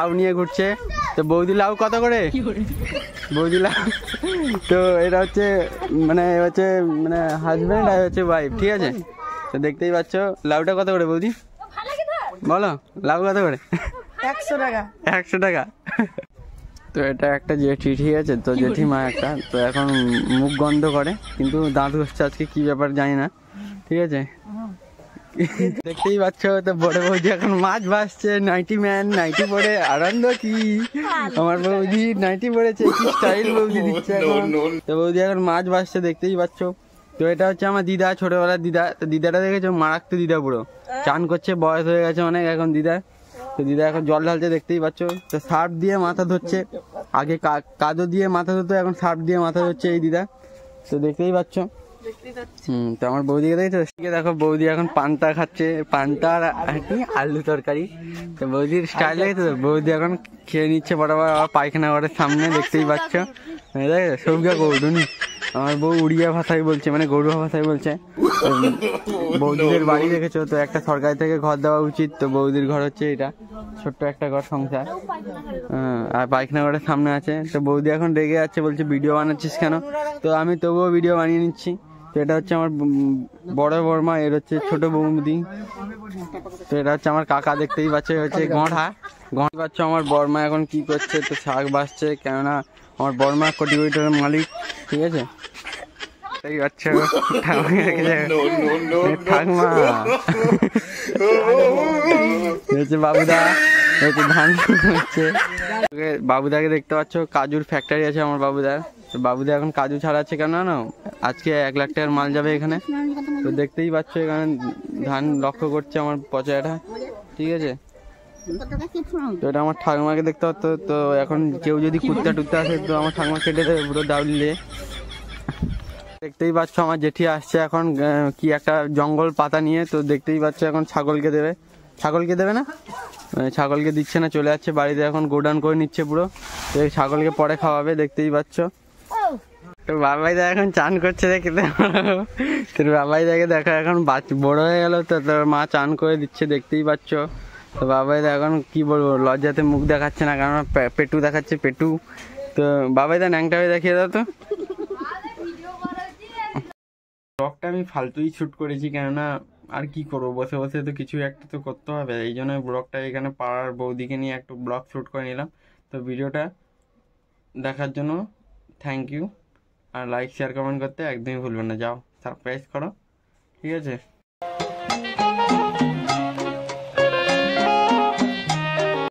লাউ নিয়ে ঘুরছে। তো বৌদি লাউ কত করে? বৌদি লাউ তো এটা হচ্ছে মানে হাজব্যান্ড আর হচ্ছে ওয়াইফ, ঠিক আছে? তো দেখতেই পাচ্ছ লাউটা কত করে বৌদি বলো, লাউ কত করে? 100 টাকা। 100 টাকা। তো এটা একটা জেঠি, ঠিক আছে? তো জেঠিমা একটা, তো এখন মুখ গন্ধ করে কিন্তু দাঁত ঘষছে আজকে, কি ব্যাপার জানি না, ঠিক আছে? দেখতেই পাচ্ছ তো বড় বৌদি এখন মাছ ভাসছে, নাইটি পরে আনন্দ কি, আমার বৌদি নাইটি পরেছে, কি স্টাইল বৌদি দিচ্ছে এখন। তো বৌদি এখন মাছ ভাসছে দেখতেই পাচ্ছ। তো এটা হচ্ছে আমার দিদা, ছোটবেলার দিদা। তো দিদাটা দেখেছো মারাত্মক দিদা, পুরো চান করছে, বয়স হয়ে গেছে অনেক এখন দিদা। তো দিদা এখন জল ঢালছে দেখতেই পাচ্ছ। তো সার্ফ দিয়ে মাথা ধরছে, আগে কাদো দিয়ে মাথা ধরতো, এখন সার্ফ দিয়ে মাথা ধরছে এই দিদা। তো দেখতেই পাচ্ছ। তো আমার বৌদিকে দেখছো, দেখো বৌদি এখন পান্তা খাচ্ছে, পান্তা আর কি আলু তরকারি। তো বৌদির স্টাইল দেখছো, বৌদি এখন খেয়ে নিচ্ছে বরাবর আবার পায়খানা ঘরের সামনে, দেখতেই পাচ্ছ। সৌগা গৌড়ুনি, আমার বউ উড়িয়া ভাষায় বলছে, মানে গরুয়া ভাষায় বলছে। বৌদিদের বাড়ি দেখেছো তো, একটা সরকার থেকে ঘর দেওয়া উচিত। তো বৌদির ঘর হচ্ছে এটা, ছোট্ট একটা ঘর সংসার, আর পায়খানা ঘরের সামনে আছে। তো বৌদি এখন রেগে যাচ্ছে, বলছে ভিডিও বানাচ্ছিস কেন? তো আমি তবুও ভিডিও বানিয়ে নিচ্ছি। তো এটা হচ্ছে আমার বড় বর্মা, এর হচ্ছে ছোট বৌদি। তো এটা হচ্ছে আমার কাকা, দেখতেই পাচ্ছে হচ্ছে গঁড়া পাচ্ছ। আমার বর্মা এখন কি করছে, তো শাক বাসছে, কেননা আমার বর্মা কোটি কোটি টাকার মালিক, ঠিক আছে? আচ্ছা ঠাকমা হচ্ছে বাবুদা, হচ্ছে ধান হচ্ছে। বাবুদাকে দেখতে পাচ্ছ, কাজুর ফ্যাক্টরি আছে আমার বাবুদার। তো বাবুদা এখন কাজু ছাড়াচ্ছে, কেন না আজকে 1 লাখ টাকার মাল যাবে এখানে। তো দেখতেই পাচ্ছ এখানে ধান লক্ষ্য করছে আমার পচাটা, ঠিক আছে? তো এটা আমার ঠাকুমাকে দেখতে পাচ্ছ। তো এখন কেউ যদি কুত্তা টুত্তা আসে তো আমার ঠাকুমা কেটে দেবে পুরো দাউড়লে। দেখতেই পাচ্ছ আমার জেঠি আসছে এখন কি একটা জঙ্গল পাতা নিয়ে। তো দেখতেই পাচ্ছ এখন ছাগলকে দেবে না, ছাগলকে দিচ্ছে না, চলে যাচ্ছে বাড়িতে, এখন গোডাউন করে নিচ্ছে পুরো। তো ছাগলকে পরে খাওয়াবে, দেখতেই পাচ্ছ। তো বাবাইদা এখন চান করছে দেখতে, তোর বাবাইদাকে দেখো এখন বড় হয়ে গেল, তো তোর মা চান করে দিচ্ছে, দেখতেই পাচ্ছ। তো বাবাইদা এখন কি বলবো, লজ্জাতে মুখ দেখাচ্ছে না, কারণ পেটু দেখাচ্ছে, পেটু। তো বাবাইদা ন্যাংটা হয়ে দেখিয়ে দাও তো। ব্লগটা আমি ফালতুই শ্যুট করেছি, কেননা আর কি করবো, বসে বসে তো কিছু একটা তো করতে হবে, এই জন্য ব্লগটা এখানে পাড়ার বৌদিকে নিয়ে একটু ব্লগ শ্যুট করে নিলাম। তো ভিডিওটা দেখার জন্য থ্যাংক ইউ, আর লাইক শেয়ার কমেন্ট করতে একদমই ভুলবেন না। যাও সাবস্ক্রাইব করো, ঠিক আছে?